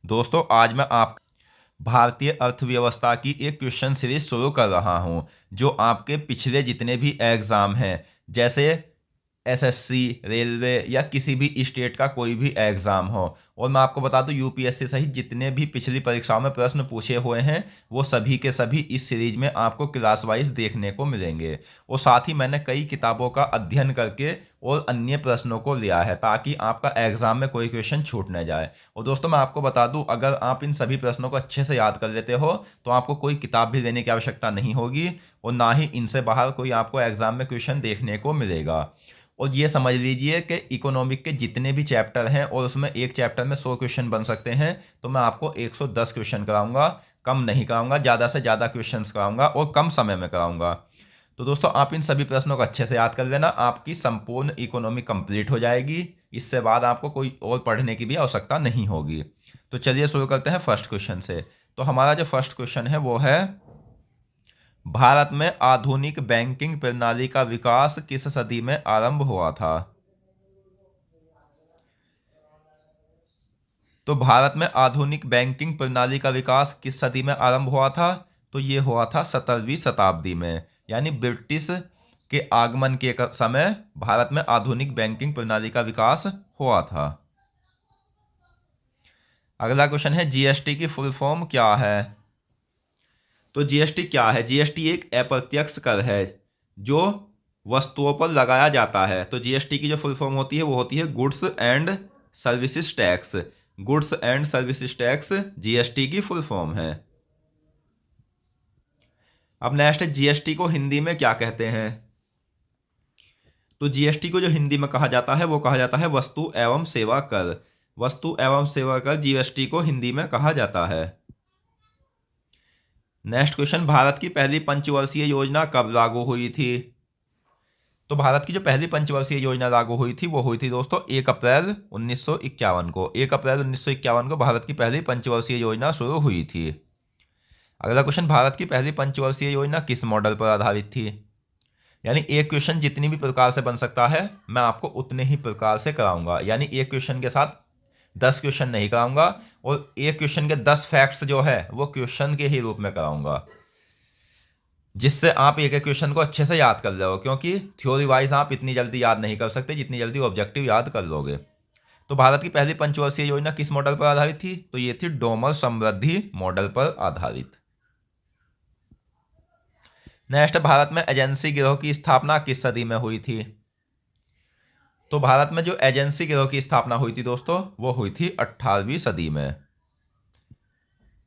दोस्तों आज मैं आप भारतीय अर्थव्यवस्था की एक क्वेश्चन सीरीज शुरू कर रहा हूं जो आपके पिछले जितने भी एग्जाम हैं, जैसे एसएससी, रेलवे या किसी भी स्टेट का कोई भी एग्जाम हो। और मैं आपको बता दूं यूपीएससी सहित जितने भी पिछली परीक्षाओं में प्रश्न पूछे हुए हैं वो सभी के सभी इस सीरीज में आपको क्लास वाइज देखने को मिलेंगे। और साथ ही मैंने कई किताबों का अध्ययन करके और अन्य प्रश्नों को लिया है ताकि आपका एग्जाम में कोई क्वेश्चन छूट न जाए। और दोस्तों मैं आपको बता दूं, अगर आप इन सभी प्रश्नों को अच्छे से याद कर लेते हो तो आपको कोई किताब भी लेने की आवश्यकता नहीं होगी और ना ही इनसे बाहर कोई आपको एग्जाम में क्वेश्चन देखने को मिलेगा। और ये समझ लीजिए कि इकोनॉमिक के जितने भी चैप्टर हैं और उसमें एक चैप्टर में 100 क्वेश्चन बन सकते हैं, तो मैं आपको 110 क्वेश्चन कराऊंगा, कम नहीं कराऊंगा, ज़्यादा से ज़्यादा क्वेश्चन कराऊंगा और कम समय में कराऊंगा। तो दोस्तों आप इन सभी प्रश्नों को अच्छे से याद कर लेना, आपकी संपूर्ण इकोनॉमी कंप्लीट हो जाएगी। इससे बाद आपको कोई और पढ़ने की भी आवश्यकता नहीं होगी। तो चलिए शुरू करते हैं फर्स्ट क्वेश्चन से। तो हमारा जो फर्स्ट क्वेश्चन है वो है, भारत में आधुनिक बैंकिंग प्रणाली का विकास किस सदी में आरंभ हुआ था? तो भारत में आधुनिक बैंकिंग प्रणाली का विकास किस सदी में आरंभ हुआ था? तो ये हुआ था 17वीं शताब्दी में, यानी ब्रिटिश के आगमन के समय भारत में आधुनिक बैंकिंग प्रणाली का विकास हुआ था। अगला क्वेश्चन है, जीएसटी की फुल फॉर्म क्या है? तो जीएसटी क्या है? जीएसटी एक अप्रत्यक्ष कर है जो वस्तुओं पर लगाया जाता है। तो जीएसटी की जो फुल फॉर्म होती है वो होती है goods and services tax. Goods and services tax GST की फुल फॉर्म है। अब नेक्स्ट, जीएसटी को हिंदी में क्या कहते हैं? तो जीएसटी को जो हिंदी में कहा जाता है वो कहा जाता है वस्तु एवं सेवा कर। वस्तु एवं सेवा कर जीएसटी को हिंदी में कहा जाता है। नेक्स्ट क्वेश्चन, भारत की पहली पंचवर्षीय योजना कब लागू हुई थी? तो भारत की जो पहली पंचवर्षीय योजना लागू हुई थी वो हुई थी दोस्तों 1 अप्रैल 1951 को। 1 अप्रैल 1951 को भारत की पहली पंचवर्षीय योजना शुरू हुई थी। अगला क्वेश्चन, भारत की पहली पंचवर्षीय योजना किस मॉडल पर आधारित थी? यानी एक क्वेश्चन जितनी भी प्रकार से बन सकता है मैं आपको उतने ही प्रकार से कराऊंगा, यानी एक क्वेश्चन के साथ 10 क्वेश्चन नहीं कराऊंगा और एक क्वेश्चन के 10 फैक्ट्स जो है वो क्वेश्चन के ही रूप में कराऊंगा, जिससे आप एक एक क्वेश्चन को अच्छे से याद कर लो, क्योंकि थ्योरी वाइज आप इतनी जल्दी याद नहीं कर सकते जितनी जल्दी ऑब्जेक्टिव याद कर लोगे। तो भारत की पहली पंचवर्षीय योजना किस मॉडल पर आधारित थी? तो ये थी डोमर समृद्धि मॉडल पर आधारित। नेक्स्ट, भारत में एजेंसी गिरोह की स्थापना किस सदी में हुई थी? तो भारत में जो एजेंसी गिरोह की स्थापना हुई थी दोस्तों वो हुई थी 18वीं सदी में।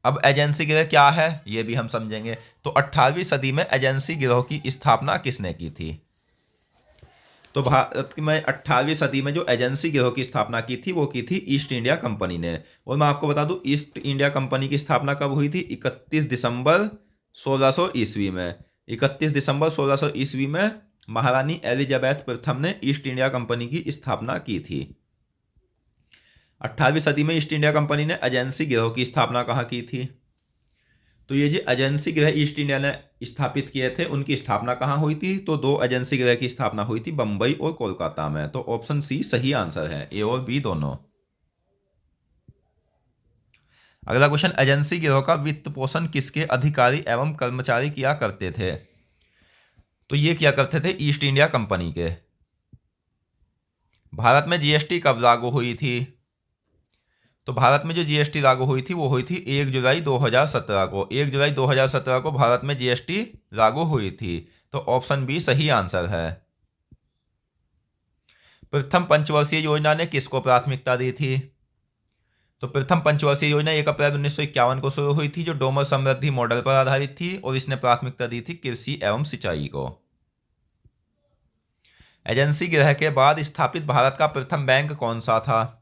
अब एजेंसी गिरोह क्या है ये भी हम समझेंगे। तो 18वीं सदी में एजेंसी गिरोह की स्थापना किसने की थी? तो भारत में 18वीं सदी में जो एजेंसी गिरोह की स्थापना की थी वो की थी ईस्ट इंडिया कंपनी ने। और मैं आपको बता दूं ईस्ट इंडिया कंपनी की स्थापना कब हुई थी? 31 दिसंबर 1600 ईस्वी में। 31 दिसंबर 1600 ईस्वी में महारानी एलिजाबेथ प्रथम ने ईस्ट इंडिया कंपनी की स्थापना की थी। 18वीं सदी में ईस्ट इंडिया कंपनी ने एजेंसी गिरोह की स्थापना कहाँ की थी? तो ये जो एजेंसी गृह ईस्ट इंडिया ने स्थापित किए थे उनकी स्थापना कहाँ हुई थी? तो 2 एजेंसी गृह की स्थापना हुई थी, बंबई और कोलकाता में। तो ऑप्शन सी सही आंसर है, ए और बी दोनों। अगला क्वेश्चन, एजेंसी गिरोह का वित्त पोषण किसके अधिकारी एवं कर्मचारी किया करते थे? तो ये किया करते थे ईस्ट इंडिया कंपनी के। भारत में जीएसटी कब लागू हुई थी? तो भारत में जो जीएसटी लागू हुई थी वो हुई थी 1 जुलाई 2017 को। 1 जुलाई 2017 को भारत में जीएसटी लागू हुई थी। तो ऑप्शन बी सही आंसर है। प्रथम पंचवर्षीय योजना ने किसको प्राथमिकता दी थी? तो प्रथम पंचवर्षीय योजना 1 अप्रैल 1951 को शुरू हुई थी, जो डोमर समृद्धि मॉडल पर आधारित थी और इसने प्राथमिकता दी थी कृषि एवं सिंचाई को। एजेंसी गिरह के बाद स्थापित भारत का प्रथम बैंक कौन सा था?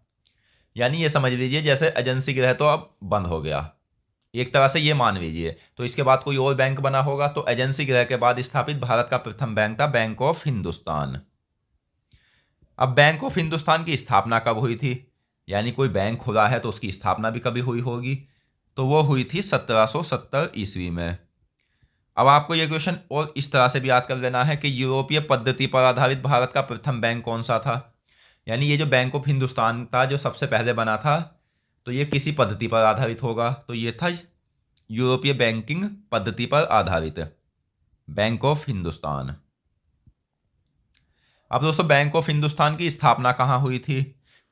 यानी ये समझ लीजिए जैसे एजेंसी गिरह तो अब बंद हो गया, एक तरह से ये मान लीजिए, तो इसके बाद कोई और बैंक बना होगा। तो एजेंसी गिरह के बाद स्थापित भारत का प्रथम बैंक था बैंक ऑफ हिंदुस्तान। अब बैंक ऑफ हिंदुस्तान की स्थापना कब हुई थी? यानी कोई बैंक खुला है तो उसकी स्थापना भी कभी हुई होगी, तो वो हुई थी 1770 ईस्वी में। अब आपको यह क्वेश्चन और इस तरह से भी याद कर लेना है कि यूरोपीय पद्धति पर आधारित भारत का प्रथम बैंक कौन सा था? यानी ये जो बैंक ऑफ हिंदुस्तान था जो सबसे पहले बना था तो ये किसी पद्धति पर आधारित होगा, तो ये था यूरोपीय बैंकिंग पद्धति पर आधारित बैंक ऑफ हिंदुस्तान। अब दोस्तों बैंक ऑफ हिंदुस्तान की स्थापना कहाँ हुई थी?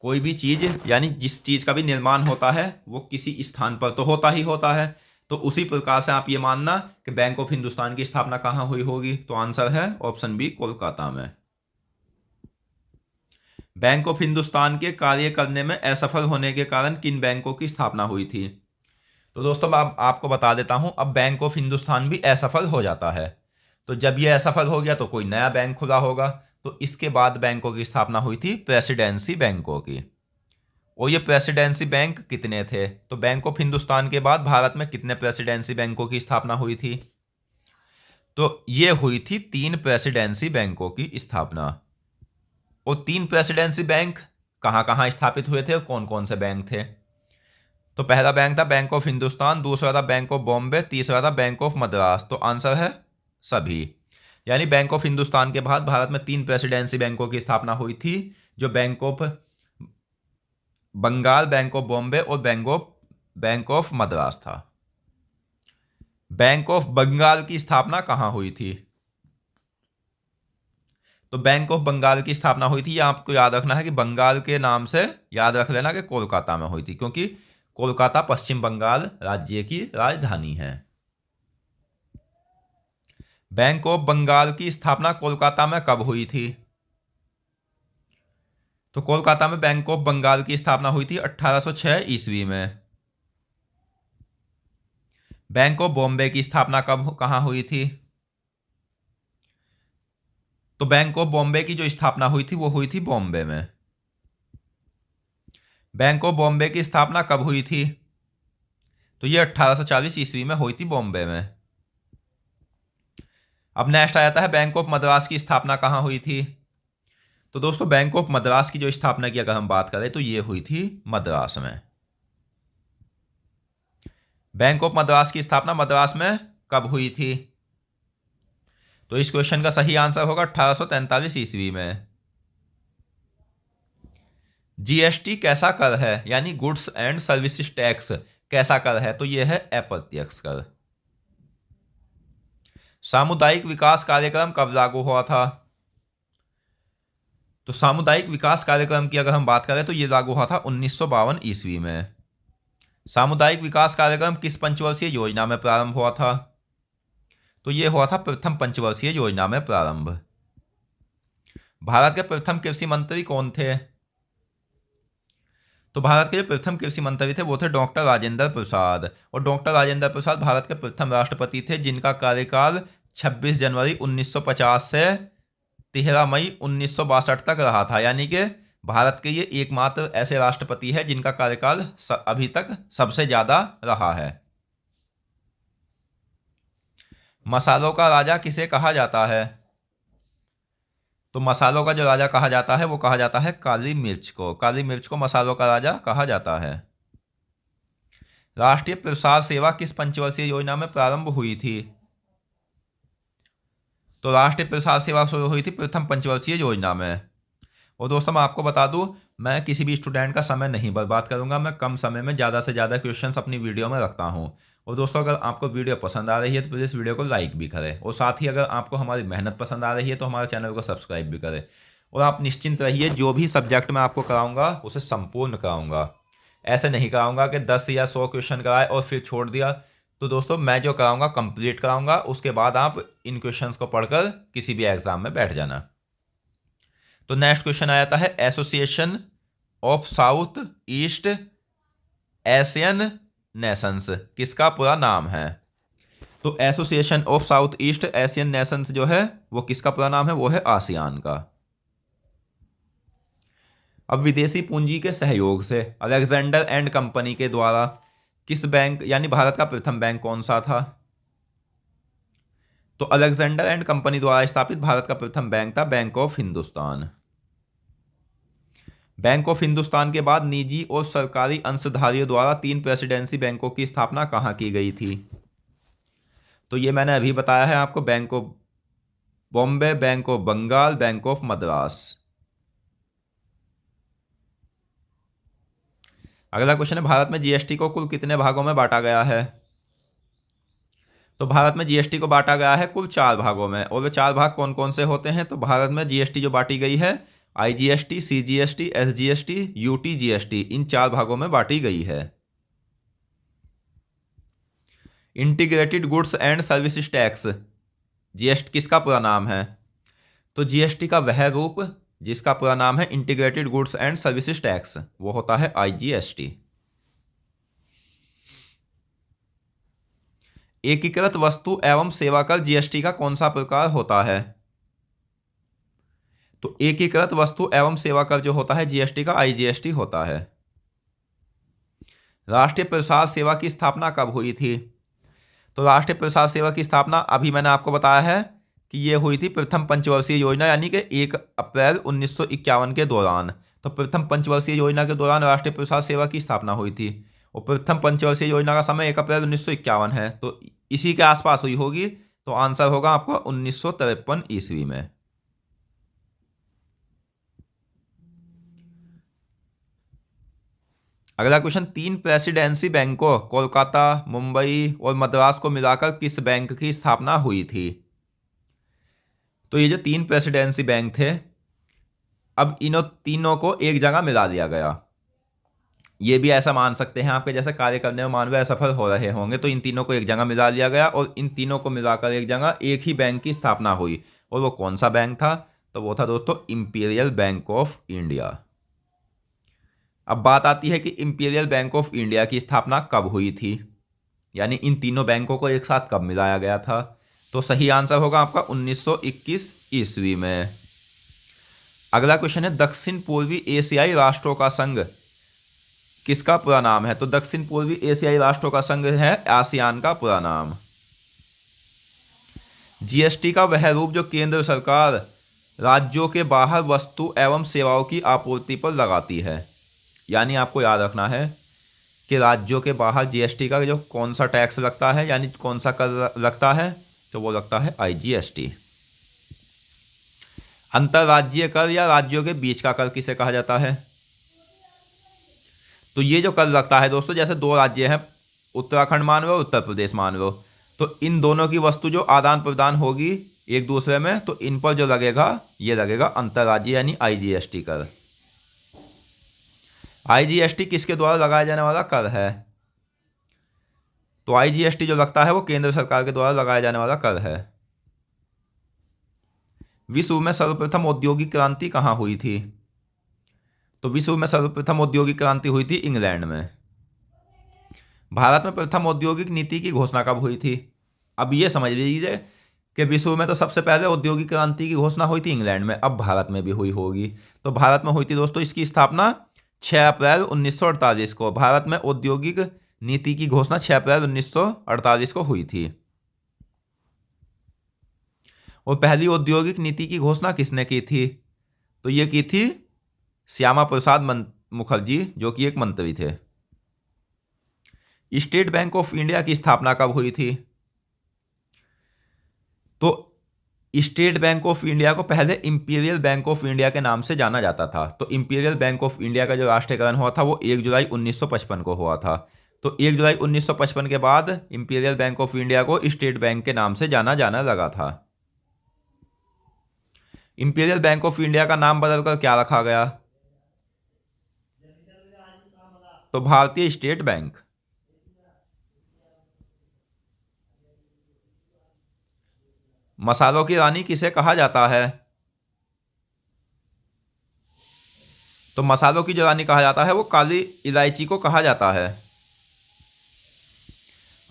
कोई भी चीज यानी जिस चीज का भी निर्माण होता है वो किसी स्थान पर तो होता ही होता है, तो उसी प्रकार से आप ये मानना कि बैंक ऑफ हिंदुस्तान की स्थापना कहाँ हुई होगी, तो आंसर है ऑप्शन बी, कोलकाता में। बैंक ऑफ हिंदुस्तान के कार्य करने में असफल होने के कारण किन बैंकों की स्थापना हुई थी? तो दोस्तों मैं आपको बता देता हूं, अब बैंक ऑफ हिंदुस्तान भी असफल हो जाता है, तो जब यह असफल हो गया तो कोई नया बैंक खुला होगा, तो इसके बाद बैंकों की स्थापना हुई थी प्रेसिडेंसी बैंकों की। और ये प्रेसिडेंसी बैंक कितने थे? तो बैंक ऑफ हिंदुस्तान के बाद भारत में कितने प्रेसिडेंसी बैंकों की स्थापना हुई थी? तो ये हुई थी 3 प्रेसिडेंसी बैंकों की स्थापना। और 3 प्रेसिडेंसी बैंक कहाँ कहाँ स्थापित हुए थे और कौन कौन से बैंक थे? तो पहला बैंक था बैंक ऑफ हिंदुस्तान, दूसरा था बैंक ऑफ बॉम्बे, तीसरा था बैंक ऑफ मद्रास। तो आंसर है सभी। यानी बैंक ऑफ हिंदुस्तान के बाद भारत में 3 प्रेसिडेंसी बैंकों की स्थापना हुई थी, जो bank of Bengal, bank of Bombay और बैंक ऑफ मद्रास था। बैंक ऑफ बंगाल की स्थापना कहां हुई थी? तो बैंक ऑफ बंगाल की स्थापना हुई थी, यह आपको याद रखना है कि बंगाल के नाम से याद रख लेना कि कोलकाता में हुई थी, क्योंकि कोलकाता पश्चिम बंगाल राज्य की राजधानी है। बैंक ऑफ बंगाल की स्थापना कोलकाता में कब हुई थी? तो कोलकाता में बैंक ऑफ बंगाल की स्थापना हुई थी 1806 ईस्वी में। बैंक ऑफ बॉम्बे की स्थापना कहां हुई थी? तो बैंक ऑफ बॉम्बे की जो स्थापना हुई थी वो हुई थी बॉम्बे में। बैंक ऑफ बॉम्बे की स्थापना कब हुई थी? तो ये 1840 ईस्वी में हुई थी बॉम्बे में। अब नेक्स्ट आ जाता है बैंक ऑफ मद्रास की स्थापना कहां हुई थी? तो दोस्तों बैंक ऑफ मद्रास की जो स्थापना की अगर हम बात करें तो ये हुई थी मद्रास में। बैंक ऑफ मद्रास की स्थापना मद्रास में कब हुई थी? तो इस क्वेश्चन का सही आंसर होगा 1843 ईस्वी में। जीएसटी कैसा कर है, यानी गुड्स एंड सर्विसेज टैक्स कैसा कर है? तो यह है अप्रत्यक्ष कर। सामुदायिक विकास कार्यक्रम कब लागू हुआ था? तो सामुदायिक विकास कार्यक्रम की अगर हम बात करें तो यह लागू हुआ था 1952 ईस्वी में। सामुदायिक विकास कार्यक्रम किस पंचवर्षीय योजना में प्रारंभ हुआ था? तो यह हुआ था प्रथम पंचवर्षीय योजना में प्रारंभ। भारत के प्रथम कृषि मंत्री कौन थे? तो भारत के जो प्रथम कृषि मंत्री थे वो थे डॉक्टर राजेंद्र प्रसाद, और डॉक्टर राजेंद्र प्रसाद भारत के प्रथम राष्ट्रपति थे जिनका कार्यकाल 26 जनवरी 1950 से 13 मई 1962 तक रहा था। यानी कि भारत के ये एकमात्र ऐसे राष्ट्रपति है जिनका कार्यकाल अभी तक सबसे ज्यादा रहा है। मसालों का राजा किसे कहा जाता है? तो मसालों का जो राजा कहा जाता है वो कहा जाता है काली मिर्च को। काली मिर्च को मसालों का राजा कहा जाता है। राष्ट्रीय प्रसार सेवा किस पंचवर्षीय योजना में प्रारंभ हुई थी? तो राष्ट्रीय प्रसार सेवा शुरू हुई थी प्रथम पंचवर्षीय योजना में। और दोस्तों मैं आपको बता दूं, मैं किसी भी स्टूडेंट का समय नहीं बर्बाद करूंगा, मैं कम समय में ज़्यादा से ज़्यादा क्वेश्चंस अपनी वीडियो में रखता हूं। और दोस्तों अगर आपको वीडियो पसंद आ रही है तो प्लीज़ वीडियो को लाइक भी करें, और साथ ही अगर आपको हमारी मेहनत पसंद आ रही है तो हमारे चैनल को सब्सक्राइब भी करें। और आप निश्चिंत रहिए, जो भी सब्जेक्ट मैं आपको कराऊंगा उसे संपूर्ण कराऊंगा। ऐसे नहीं कराऊंगा कि 10 या 100 क्वेश्चन कराए और फिर छोड़ दिया। तो दोस्तों मैं जो कराऊंगा कंप्लीट कराऊंगा, उसके बाद आप इन क्वेश्चंस को पढ़कर किसी भी एग्जाम में बैठ जाना। तो नेक्स्ट क्वेश्चन आ जाता है association of south east Asian Nations किसका पूरा नाम है? तो association of south east Asian Nations जो है वो किसका पूरा नाम है? वो है आसियान का। अब विदेशी पूंजी के सहयोग से अलेक्जेंडर एंड कंपनी के द्वारा किस बैंक यानी भारत का प्रथम बैंक कौन सा था? तो अलेक्जेंडर एंड कंपनी द्वारा स्थापित भारत का प्रथम बैंक था bank of Hindustan. Bank of Hindustan के बाद निजी और सरकारी अंशधारियों द्वारा 3 प्रेसिडेंसी बैंकों की स्थापना कहां की गई थी? तो ये मैंने अभी बताया है आपको, bank of Bombay, bank of Bengal, bank of Madras. अगला क्वेश्चन है, भारत में जीएसटी को कुल कितने भागों में बांटा गया है? तो भारत में जीएसटी को बांटा गया है कुल 4 भागों में, और वे 4 भाग कौन कौन से होते हैं? तो भारत में जीएसटी जो बांटी गई है, IGST, CGST, SGST, UT GST, इन 4 भागों में बांटी गई है। Integrated goods and services tax, GST किसका पूरा नाम है? तो जीएसटी का वह रूप जिसका पूरा नाम है integrated goods and services tax, वो होता है आईजीएसटी। एकीकृत वस्तु एवं सेवा कर जीएसटी का कौन सा प्रकार होता है? तो एकीकृत वस्तु एवं सेवा कर जो होता है जीएसटी का आईजीएसटी होता है। राष्ट्रीय प्रसार सेवा की स्थापना कब हुई थी? तो राष्ट्रीय प्रसार सेवा की स्थापना अभी मैंने आपको बताया है कि ये हुई थी प्रथम पंचवर्षीय योजना यानी कि 1 अप्रैल 1951 के दौरान। तो प्रथम पंचवर्षीय योजना के दौरान राष्ट्रीय प्रसार सेवा की स्थापना हुई थी, और प्रथम पंचवर्षीय योजना का समय 1 अप्रैल 1951 है, तो इसी के आसपास हुई होगी। तो आंसर होगा आपका 1953 ईस्वी में। अगला क्वेश्चन, 3 प्रेसिडेंसी बैंकों कोलकाता, मुंबई और मद्रास को मिलाकर किस बैंक की स्थापना हुई थी? तो ये जो 3 प्रेसिडेंसी बैंक थे, अब इन तीनों को एक जगह मिला दिया गया। ये भी ऐसा मान सकते हैं आपके जैसे कार्य करने में मानव असफल हो रहे होंगे, तो इन तीनों को एक जगह मिला लिया गया और इन तीनों को मिलाकर एक जगह एक ही बैंक की स्थापना हुई। और वो कौन सा बैंक था? तो वो था दोस्तों इंपीरियल बैंक ऑफ इंडिया। अब बात आती है कि इंपीरियल बैंक ऑफ इंडिया की स्थापना कब हुई थी, यानी इन तीनों बैंकों को एक साथ कब मिलाया गया था? तो सही आंसर होगा आपका 1921 ईस्वी में। अगला क्वेश्चन है, दक्षिण पूर्वी एशियाई राष्ट्रों का संघ किसका पूरा नाम है? तो दक्षिण पूर्वी एशियाई राष्ट्रों का संघ है आसियान का पूरा नाम। जीएसटी का वह रूप जो केंद्र सरकार राज्यों के बाहर वस्तु एवं सेवाओं की आपूर्ति पर लगाती है, यानी आपको याद रखना है कि राज्यों के बाहर जीएसटी का जो कौन सा टैक्स लगता है, यानी कौन सा कर लगता है, तो वो लगता है आईजीएसटी। अंतरराज्यीय कर या राज्यों के बीच का कर किसे कहा जाता है? तो ये जो कर लगता है दोस्तों, जैसे 2 राज्य हैं, उत्तराखंड मान लो, उत्तर प्रदेश मान लो, तो इन दोनों की वस्तु जो आदान प्रदान होगी एक दूसरे में, तो इन पर जो लगेगा ये लगेगा अंतरराज्यीय यानी आईजीएसटी कर। आईजीएसटी किसके द्वारा लगाया जाने वाला कर है? तो आईजीएसटी जो लगता है वो केंद्र सरकार के द्वारा लगाया जाने वाला कर है। विश्व में सर्वप्रथम औद्योगिक क्रांति कहाँ हुई थी? तो विश्व में सर्वप्रथम औद्योगिक क्रांति हुई थी इंग्लैंड में। भारत में प्रथम औद्योगिक नीति की घोषणा कब हुई थी? अब ये समझ लीजिए कि विश्व में तो सबसे पहले औद्योगिक क्रांति की घोषणा हुई थी इंग्लैंड में, अब भारत में भी हुई होगी। तो भारत में हुई थी दोस्तों इसकी स्थापना 6 अप्रैल 1948 को। भारत में औद्योगिक नीति की घोषणा 6 अप्रैल 1948 को हुई थी। और पहली औद्योगिक नीति की घोषणा किसने की थी? तो ये की थी श्यामा प्रसाद मुखर्जी, जो कि एक मंत्री थे। स्टेट बैंक ऑफ इंडिया की स्थापना कब हुई थी? तो स्टेट बैंक ऑफ इंडिया को पहले इंपीरियल बैंक ऑफ इंडिया के नाम से जाना जाता था। तो इंपीरियल बैंक ऑफ इंडिया का जो राष्ट्रीयकरण हुआ था वो 1 जुलाई 1955 को हुआ था। तो 1 जुलाई 1955 के बाद इंपीरियल बैंक ऑफ इंडिया को स्टेट बैंक के नाम से जाना लगा था। इंपीरियल बैंक ऑफ इंडिया का नाम बदलकर क्या रखा गया? तो भारतीय स्टेट बैंक। मसालों की रानी किसे कहा जाता है? तो मसालों की जो रानी कहा जाता है वो काली इलायची को कहा जाता है।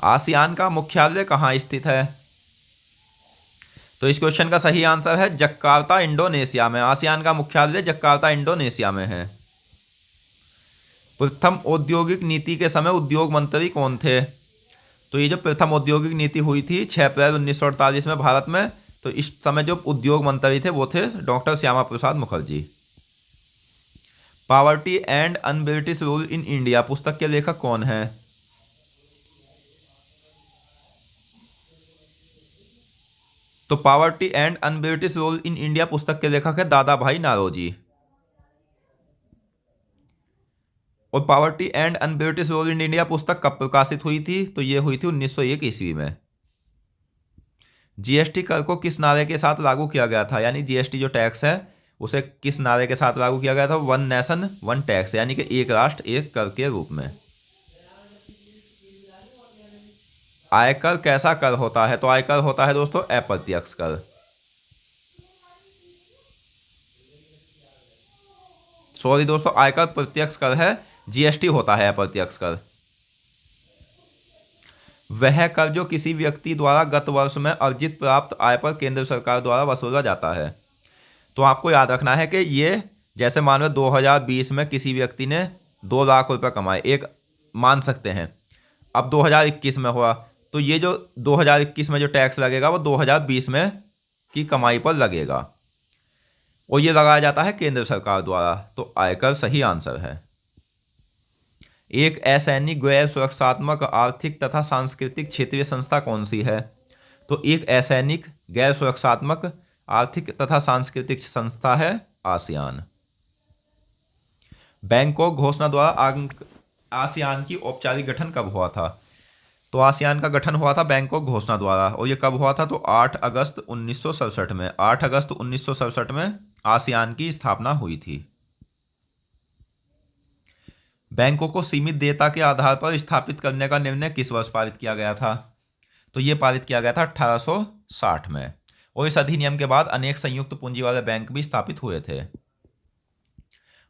आसियान का मुख्यालय कहाँ स्थित है? तो इस क्वेश्चन का सही आंसर है जकार्ता, इंडोनेशिया में। आसियान का मुख्यालय जकार्ता, इंडोनेशिया में है। प्रथम औद्योगिक नीति के समय उद्योग मंत्री कौन थे? तो ये जो प्रथम औद्योगिक नीति हुई थी 6 अप्रैल 1948 में भारत में, तो इस समय जो उद्योग मंत्री थे वो थे doctor Shyama Prasad Mukherjee. Poverty and un-British rule in India पुस्तक के लेखक कौन है? तो poverty and un-British rule in India पुस्तक के लेखक है दादा भाई नारोजी। और poverty and un-British rule in India पुस्तक कब प्रकाशित हुई थी? तो ये हुई थी 1901 ईस्वी में। जीएसटी कर को किस नारे के साथ लागू किया गया था? यानी जीएसटी जो टैक्स है उसे किस नारे के साथ लागू किया गया था? वन नेशन वन टैक्स, यानी कि एक राष्ट्र एक कर के रूप में। आयकर कैसा कर होता है? तो आयकर होता है दोस्तों अप्रत्यक्ष कर। सॉरी दोस्तों, आयकर प्रत्यक्ष कर है, जीएसटी होता है अप्रत्यक्ष कर। वह कर जो किसी व्यक्ति द्वारा गत वर्ष में अर्जित प्राप्त आय पर केंद्र सरकार द्वारा वसूला जाता है। तो आपको याद रखना है कि ये जैसे मान लो 2020 में किसी व्यक्ति ने 2 लाख रुपए कमाए, एक मान सकते हैं। अब 2021 में हुआ तो ये जो 2021 में जो टैक्स लगेगा वो 2020 में की कमाई पर लगेगा, और ये लगाया जाता है केंद्र सरकार द्वारा। तो आयकर सही आंसर है। एक असैनिक गैर सुरक्षात्मक आर्थिक तथा सांस्कृतिक क्षेत्रीय संस्था कौन सी है? तो एक असैनिक गैर सुरक्षात्मक आर्थिक तथा सांस्कृतिक संस्था है आसियान। बैंकॉक घोषणा द्वारा आसियान की औपचारिक गठन कब हुआ था? तो आसियान का गठन हुआ था बैंकॉक घोषणा द्वारा, और ये कब हुआ था? तो 8 अगस्त 1967 में। 8 अगस्त 1967 में आसियान की स्थापना हुई थी। बैंकों को सीमित देयता के आधार पर स्थापित करने का निर्णय किस वर्ष पारित किया गया था? तो ये पारित किया गया था 1860 में, और इस अधिनियम के बाद अनेक संयुक्त पूंजी वाले बैंक भी स्थापित हुए थे।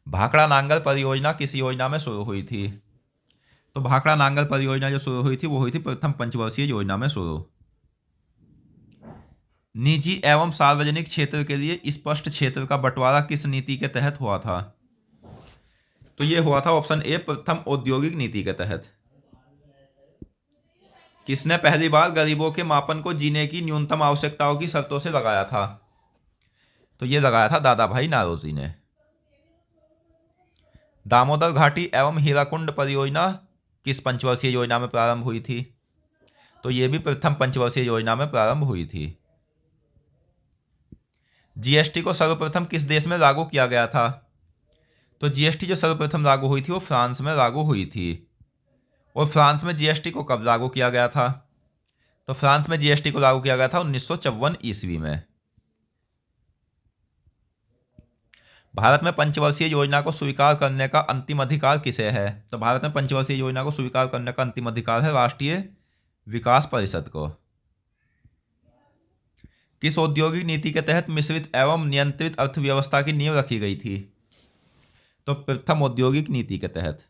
भाखड़ा नांगल परियोजना किस योजना में शुरू हुई थी? तो भाखड़ा नांगल परियोजना जो शुरू हुई थी वो हुई थी प्रथम पंचवर्षीय योजना में शुरू। निजी एवं सार्वजनिक क्षेत्र के लिए स्पष्ट क्षेत्र का बंटवारा किस नीति के तहत हुआ था? तो ये हुआ था ऑप्शन ए प्रथम औद्योगिक नीति के तहत। किसने पहली बार गरीबों के मापन को जीने की न्यूनतम आवश्यकताओं की शर्तों से लगाया था? तो ये लगाया था दादा भाई नारोजी ने। दामोदर घाटी एवं हीराकुंड परियोजना किस पंचवर्षीय योजना में प्रारंभ हुई थी? तो ये भी प्रथम पंचवर्षीय योजना में प्रारंभ हुई थी। जीएसटी को सर्वप्रथम किस देश में लागू किया गया था? तो जीएसटी जो सर्वप्रथम लागू हुई थी वो फ्रांस में लागू हुई थी। और फ्रांस में जीएसटी को कब लागू किया गया था? तो फ्रांस में जीएसटी को लागू किया गया था 1954 ईस्वी में। भारत में पंचवर्षीय योजना को स्वीकार करने का अंतिम अधिकार किसे है? तो भारत में पंचवर्षीय योजना को स्वीकार करने का अंतिम अधिकार है राष्ट्रीय विकास परिषद को। किस औद्योगिक नीति के तहत मिश्रित एवं नियंत्रित अर्थव्यवस्था की नींव रखी गई थी? तो प्रथम औद्योगिक नीति के तहत।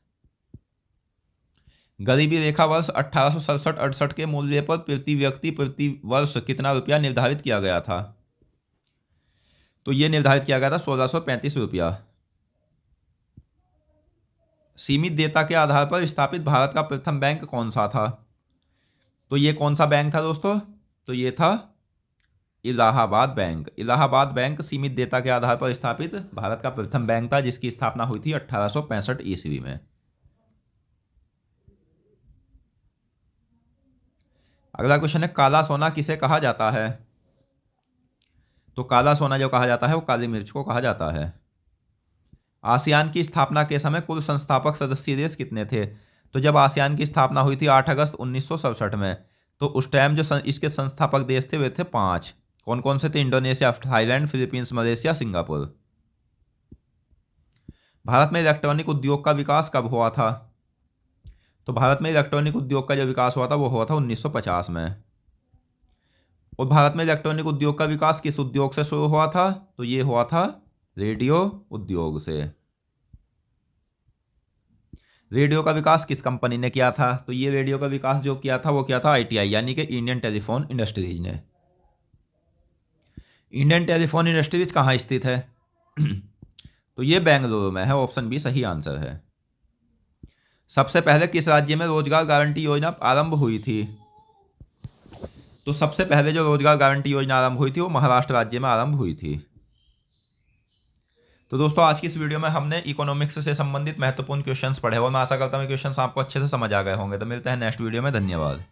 गरीबी रेखा वर्ष 1867-68 के मूल्य पर प्रति व्यक्ति प्रति वर्ष कितना रुपया निर्धारित किया गया था? तो यह निर्धारित किया गया था 1635 रुपया। सीमित देयता के आधार पर स्थापित भारत का प्रथम बैंक कौन सा था? तो ये कौन सा बैंक था दोस्तों? तो ये था इलाहाबाद बैंक। इलाहाबाद बैंक सीमित देयता के आधार पर स्थापित भारत का प्रथम बैंक था, जिसकी स्थापना हुई थी 1865 ईस्वी में। अगला क्वेश्चन है, काला सोना किसे कहा जाता है? तो काला सोना जो कहा जाता है वो काली मिर्च को कहा जाता है। आसियान की स्थापना के समय कुल संस्थापक सदस्य देश कितने थे? तो जब आसियान की स्थापना हुई थी 8 अगस्त 1967 में, तो उस टाइम जो इसके संस्थापक देश थे वे थे 5। कौन कौन से थे? Indonesia, Thailand, Philippines, Malaysia, Singapore. Bharat में इलेक्ट्रॉनिक उद्योग का विकास कब हुआ था? तो भारत में इलेक्ट्रॉनिक उद्योग का जो विकास हुआ था वो हुआ था 1950 में। और भारत में इलेक्ट्रॉनिक उद्योग का विकास किस उद्योग से शुरू हुआ था? तो ये हुआ था रेडियो उद्योग से। रेडियो का विकास किस कंपनी ने किया था? तो ये रेडियो का विकास जो किया था वो किया था आईटीआई, यानी कि इंडियन टेलीफोन इंडस्ट्रीज ने। इंडियन टेलीफोन इंडस्ट्रीज कहाँ स्थित है? तो ये बेंगलुरु में है। ऑप्शन बी सही आंसर है। सबसे पहले किस राज्य में रोजगार गारंटी योजना आरंभ हुई थी? तो सबसे पहले जो रोजगार गारंटी योजना आरंभ हुई थी वो महाराष्ट्र राज्य में आरंभ हुई थी। तो दोस्तों आज की इस वीडियो में हमने इकोनॉमिक्स से संबंधित महत्वपूर्ण क्वेश्चंस पढ़े और मैं आशा करता हूँ क्वेश्चंस आपको अच्छे से समझ आ गए होंगे। तो मिलते हैं नेक्स्ट वीडियो में। धन्यवाद।